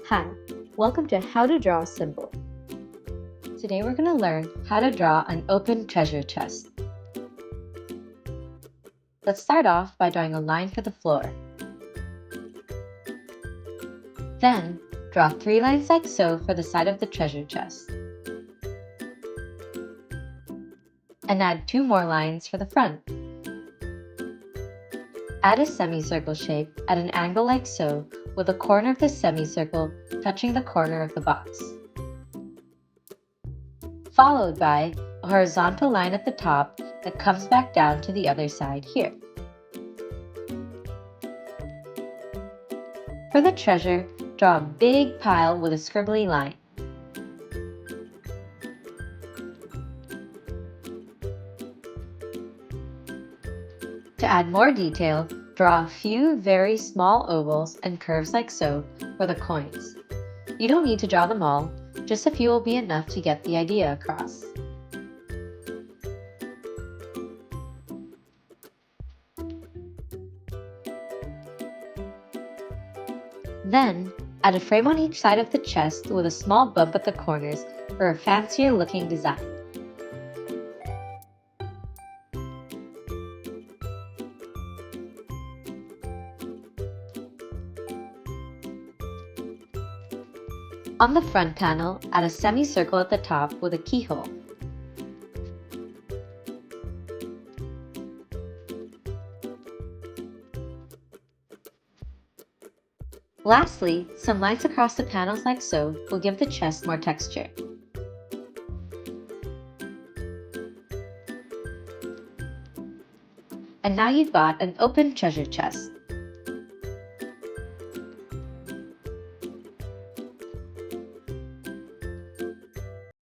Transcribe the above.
Hi, welcome to How to Draw a Symbol. Today we're going to learn how to draw an open treasure chest. Let's start off by drawing a line for the floor. Then, draw 3 lines like so for the side of the treasure chest. And add 2 more lines for the front. Add a semicircle shape at an angle like so, with the corner of the semicircle touching the corner of the box. Followed by a horizontal line at the top that comes back down to the other side here. For the treasure, draw a big pile with a scribbly line. To add more detail, draw a few very small ovals and curves like so for the coins. You don't need to draw them all, just a few will be enough to get the idea across. Then, add a frame on each side of the chest with a small bump at the corners for a fancier looking design. On the front panel, add a semicircle at the top with a keyhole. Lastly, some lines across the panels like so will give the chest more texture. And now you've got an open treasure chest.